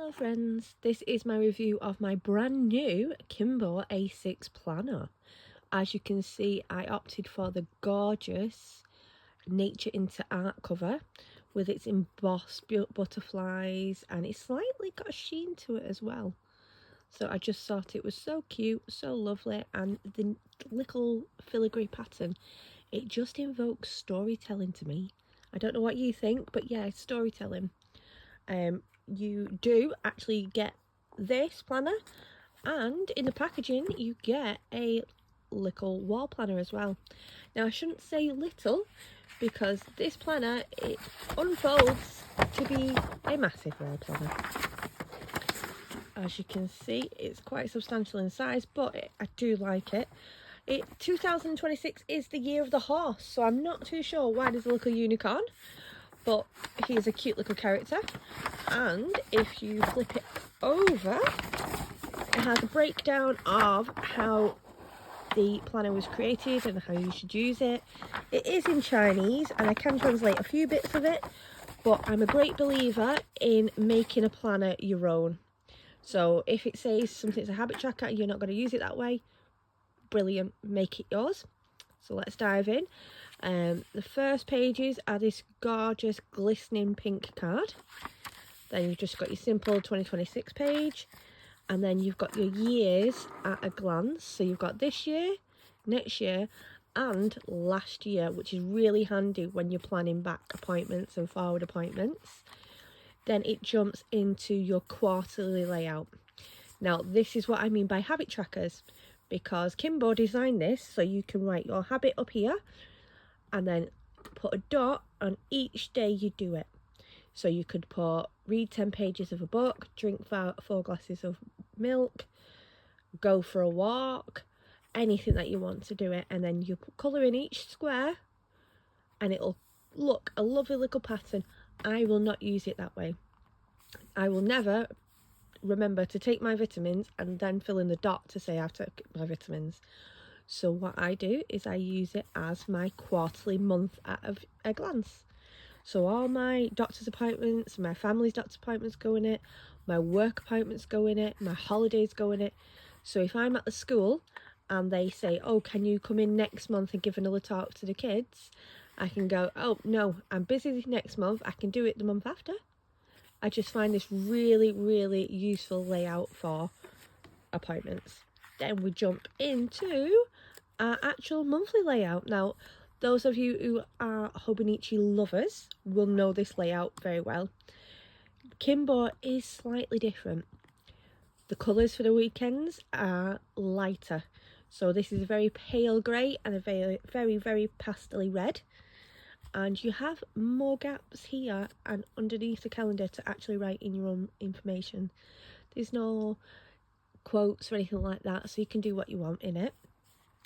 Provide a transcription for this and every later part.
Hello friends, this is my review of my brand new Kinbor A6 planner. As you can see, I opted for the gorgeous nature into art cover with its embossed butterflies, and it's slightly got a sheen to it as well. So I just thought it was so cute, so lovely, and the little filigree pattern, it just invokes storytelling to me. I don't know what you think, but yeah, storytelling. You do actually get this planner, and in the packaging you get a little wall planner as well. Now I shouldn't say little, because this planner, it unfolds to be a massive wall planner. As you can see, it's quite substantial in size, but I do like it. 2026 is the year of the horse, so I'm not too sure why there's a little unicorn, but he's a cute little character. And if you flip it over, it has a breakdown of how the planner was created and how you should use it. It is in Chinese and I can translate a few bits of it, but I'm a great believer in making a planner your own. So if it says something's a habit tracker and you're not going to use it that way, brilliant, make it yours. So let's dive in. The first pages are this gorgeous glistening pink card. Then you've just got your simple 2026 page, and then you've got your years at a glance. So you've got this year, next year, and last year, which is really handy when you're planning back appointments and forward appointments. Then it jumps into your quarterly layout. Now this is what I mean by habit trackers, because Kinbor designed this so you can write your habit up here and then put a dot on each day you do it. So you could put read 10 pages of a book, drink 4 glasses of milk, go for a walk, anything that you want to do it, and then you colour in each square and it'll look a lovely little pattern. I will not use it that way. I will never remember to take my vitamins and then fill in the dot to say I've took my vitamins. So what I do is I use it as my quarterly month at a glance. So all my doctor's appointments, my family's doctor's appointments go in it, my work appointments go in it, my holidays go in it. So if I'm at the school and they say, oh, can you come in next month and give another talk to the kids? I can go, oh no, I'm busy next month, I can do it the month after. I just find this really, really useful layout for appointments. Then we jump into our actual monthly layout. Now, those of you who are Hobonichi lovers will know this layout very well. Kinbor is slightly different. The colours for the weekends are lighter. So this is a very pale grey and a very, very, very pastel-y red. And you have more gaps here and underneath the calendar to actually write in your own information. There's no quotes or anything like that, so you can do what you want in it.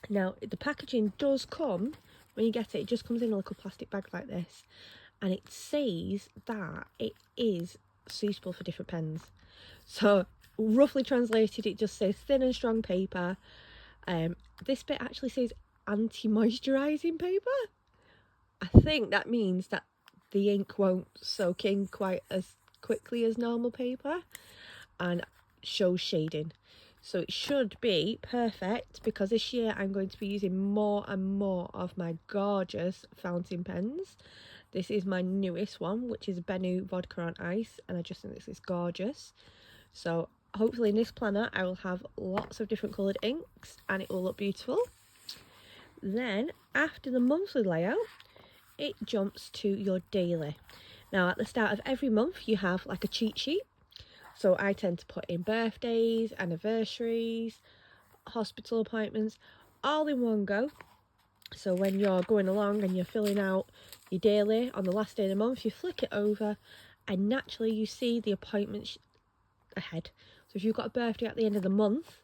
Now, the packaging does come, when you get it, it just comes in a little plastic bag like this, and it says that it is suitable for different pens. So roughly translated, it just says thin and strong paper. This bit actually says anti-moisturising paper. I think that means that the ink won't soak in quite as quickly as normal paper and shows shading. So it should be perfect, because this year I'm going to be using more and more of my gorgeous fountain pens. This is my newest one, which is Benu Vodka on Ice, and I just think this is gorgeous. So hopefully in this planner I will have lots of different coloured inks and it will look beautiful. Then after the monthly layout, it jumps to your daily. Now at the start of every month you have like a cheat sheet. So I tend to put in birthdays, anniversaries, hospital appointments, all in one go. So when you're going along and you're filling out your daily on the last day of the month, you flick it over and naturally you see the appointments ahead. So if you've got a birthday at the end of the month,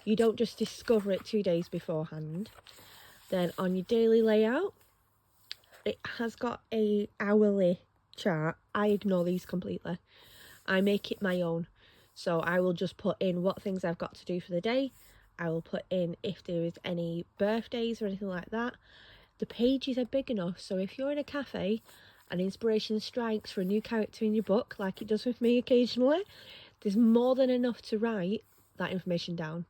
you don't just discover it 2 days beforehand. Then on your daily layout, it has got a hourly chart. I ignore these completely. I make it my own. So I will just put in what things I've got to do for the day. I will put in if there is any birthdays or anything like that. The pages are big enough, so if you're in a cafe and inspiration strikes for a new character in your book, like it does with me occasionally, there's more than enough to write that information down.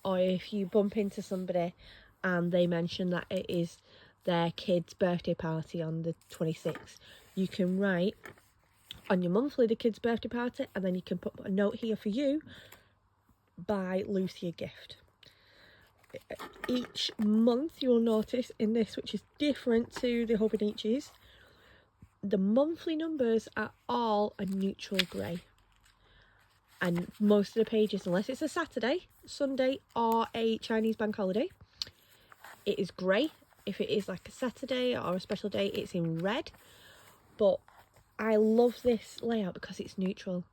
Or if you bump into somebody and they mention that it is their kid's birthday party on the 26th, you can write on your monthly the kid's birthday party, and then you can put a note here for you, buy Lucy a gift. Each month you'll notice in this, which is different to the Hobonichis, the monthly numbers are all a neutral grey. And most of the pages, unless it's a Saturday, Sunday or a Chinese bank holiday, it is grey. If it is like a Saturday or a special day, it's in red. But I love this layout because it's neutral.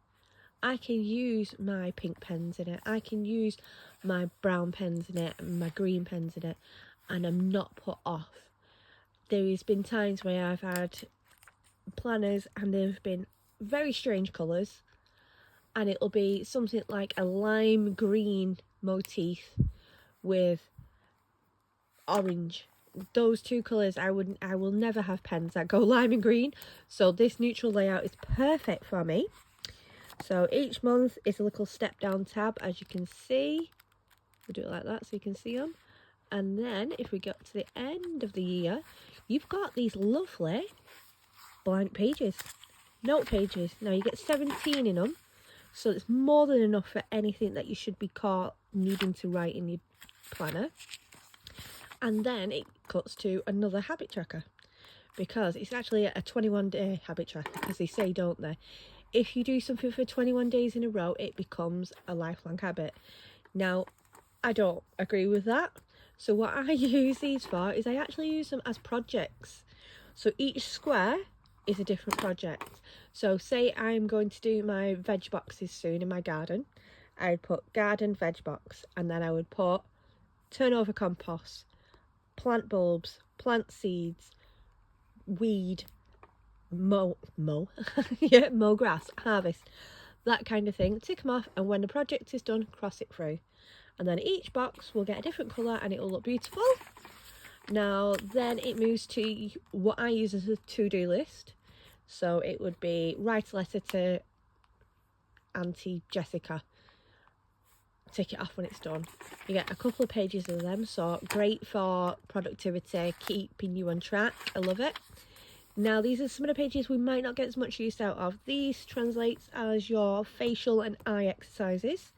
I can use my pink pens in it, I can use my brown pens in it, and my green pens in it, and I'm not put off. There has been times where I've had planners and they've been very strange colours, and it'll be something like a lime green motif with orange. Those two colours, I will never have pens that go lime and green, so this neutral layout is perfect for me. So each month is a little step down tab, as you can see. We'll do it like that so you can see them. And then if we get to the end of the year, you've got these lovely blank pages, note pages. Now you get 17 in them, so it's more than enough for anything that you should be caught needing to write in your planner. And then it cuts to another habit tracker, because it's actually a 21-day habit tracker, because they say, don't they, if you do something for 21 days in a row, it becomes a lifelong habit. Now, I don't agree with that. So what I use these for is I actually use them as projects. So each square is a different project. So say I'm going to do my veg boxes soon in my garden. I'd put garden veg box, and then I would put turnover compost, plant bulbs, plant seeds, weed, mow yeah, mow grass, harvest, that kind of thing. Tick them off, and when the project is done, cross it through, and then each box will get a different colour and it will look beautiful. Now then it moves to what I use as a to-do list. So it would be write a letter to Auntie Jessica, tick it off when it's done. You get a couple of pages of them, so great for productivity, keeping you on track. I love it. Now these are some of the pages we might not get as much use out of. These translates as your facial and eye exercises.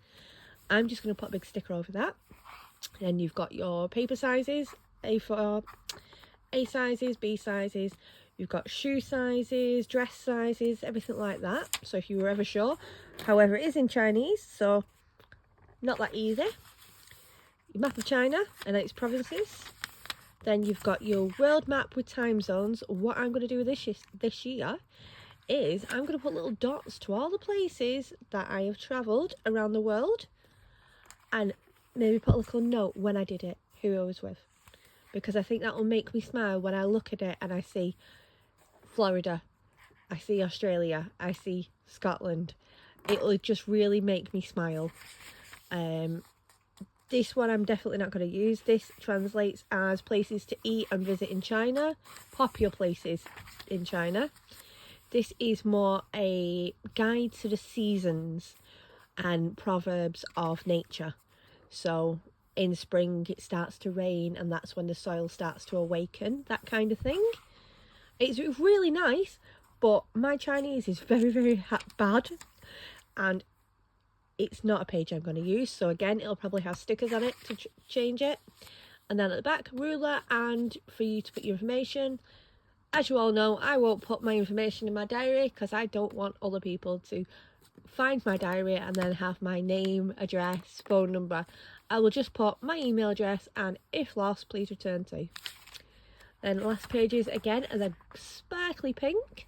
I'm just going to put a big sticker over that. Then you've got your paper sizes, A4, A sizes, B sizes. You've got shoe sizes, dress sizes, everything like that. So if you were ever sure. However, it is in Chinese, so not that easy. Your map of China and its provinces. Then you've got your world map with time zones. What I'm going to do this year is I'm going to put little dots to all the places that I have travelled around the world, and maybe put a little note when I did it, who I was with, because I think that will make me smile when I look at it and I see Florida, I see Australia, I see Scotland. It will just really make me smile. This one I'm definitely not going to use. This translates as places to eat and visit in China, popular places in China. This is more a guide to the seasons and proverbs of nature. So in spring it starts to rain, and that's when the soil starts to awaken, that kind of thing. It's really nice, but my Chinese is very, very bad, and it's not a page I'm going to use. So again, it'll probably have stickers on it to change it. And then at the back, ruler, and for you to put your information. As you all know, I won't put my information in my diary because I don't want other people to find my diary and then have my name, address, phone number. I will just put my email address, and if lost, please return to. Then the last pages again are the sparkly pink,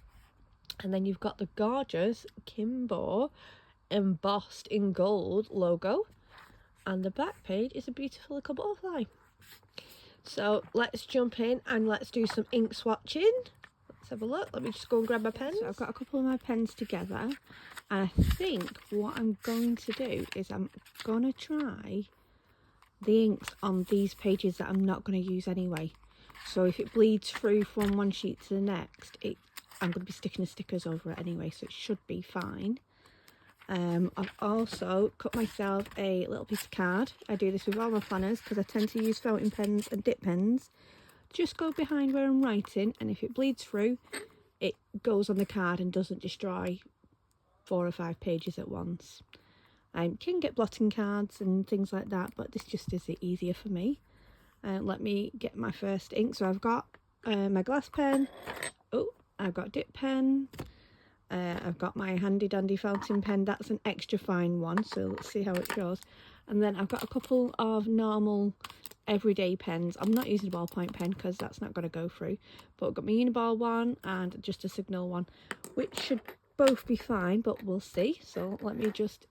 and then you've got the gorgeous Kinbor embossed in gold logo, and the back page is a beautiful little butterfly. So let's jump in and let's do some ink swatching. Let's have a look. Let me just go and grab my pens. So I've got a couple of my pens together, and I think what I'm going to do is I'm going to try the inks on these pages that I'm not going to use anyway. So if it bleeds through from one sheet to the next, I'm going to be sticking the stickers over it anyway, so it should be fine. I've also cut myself a little piece of card. I do this with all my planners because I tend to use fountain pens and dip pens. Just go behind where I'm writing, and if it bleeds through, it goes on the card and doesn't destroy 4 or 5 pages at once. You can get blotting cards and things like that, but this just is it easier for me. Let me get my first ink. So I've got my glass pen. Oh, I've got dip pen. I've got my handy dandy fountain pen. That's an extra fine one, so let's see how it goes. And then I've got a couple of normal everyday pens. I'm not using a ballpoint pen because that's not going to go through, but I've got my Uniball one and just a Signal one, which should both be fine, but we'll see. So let me just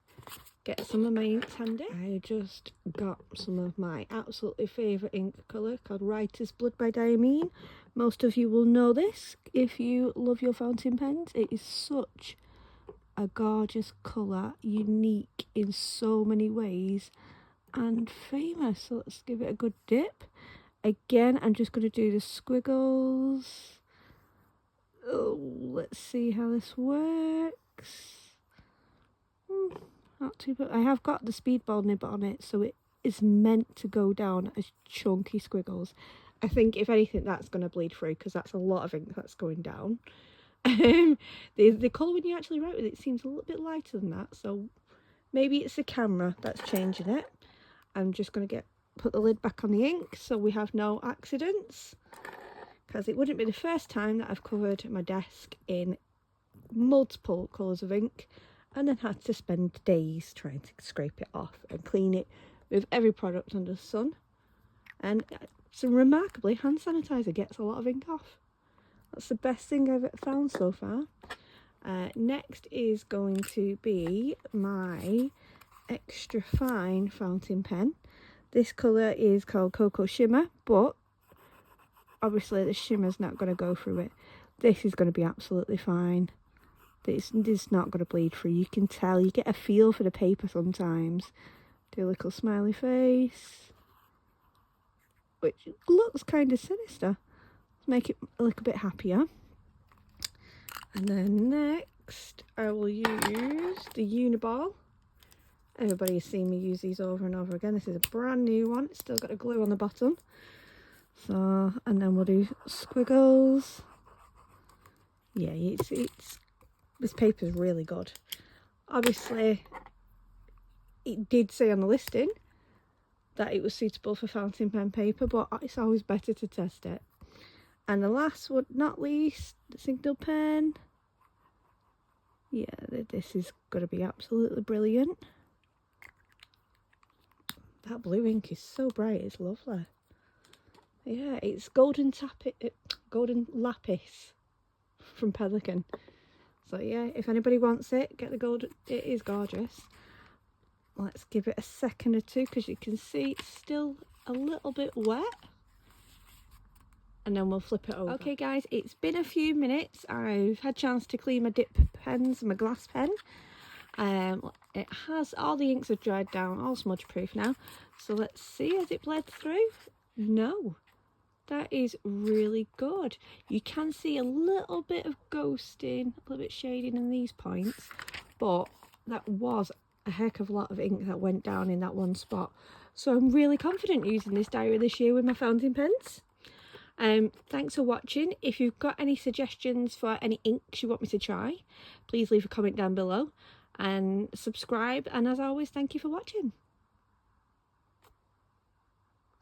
get some of my inks handy. I just got some of my absolutely favourite ink colour called Writer's Blood by Diamine. Most of you will know this if you love your fountain pens. It is such a gorgeous colour, unique in so many ways and famous. So let's give it a good dip. Again, I'm just going to do the squiggles. Oh, let's see how this works. Not too bad. I have got the speedball nib on it, so it is meant to go down as chunky squiggles. I think if anything that's going to bleed through because that's a lot of ink that's going down. The colour when you actually write with it seems a little bit lighter than that, so maybe it's the camera that's changing it. I'm just going to put the lid back on the ink so we have no accidents, because it wouldn't be the first time that I've covered my desk in multiple colours of ink and then had to spend days trying to scrape it off and clean it with every product under the sun. And so remarkably, hand sanitizer gets a lot of ink off. That's the best thing I've found so far. Next is going to be my extra fine fountain pen. This colour is called Cocoa Shimmer, but obviously the shimmer's not going to go through it. This is going to be absolutely fine. This is not going to bleed through. You can tell, you get a feel for the paper sometimes. Do a little smiley face, which looks kind of sinister. Let's make it look a bit happier. And then next I will use the Uniball. Everybody has seen me use these over and over again. This is a brand new one. It's still got a glue on the bottom. So, and then we'll do squiggles. Yeah, this paper is really good. Obviously, it did say on the listing that it was suitable for fountain pen paper, but it's always better to test it. And the last but not least, the Signal pen. Yeah, this is going to be absolutely brilliant. That blue ink is so bright, it's lovely. Yeah, it's golden lapis from Pelican. So yeah, if anybody wants it, get the gold. It is gorgeous. Let's give it a second or two because you can see it's still a little bit wet. And then we'll flip it over. Okay guys, it's been a few minutes. I've had a chance to clean my dip pens and my glass pen. It has, all the inks have dried down, all smudge proof now. So let's see, has it bled through? No. That is really good. You can see a little bit of ghosting, a little bit shading in these points, but that was a heck of a lot of ink that went down in that one spot. So I'm really confident using this diary this year with my fountain pens. Thanks for watching. If you've got any suggestions for any inks you want me to try, please leave a comment down below and subscribe. And as always, thank you for watching.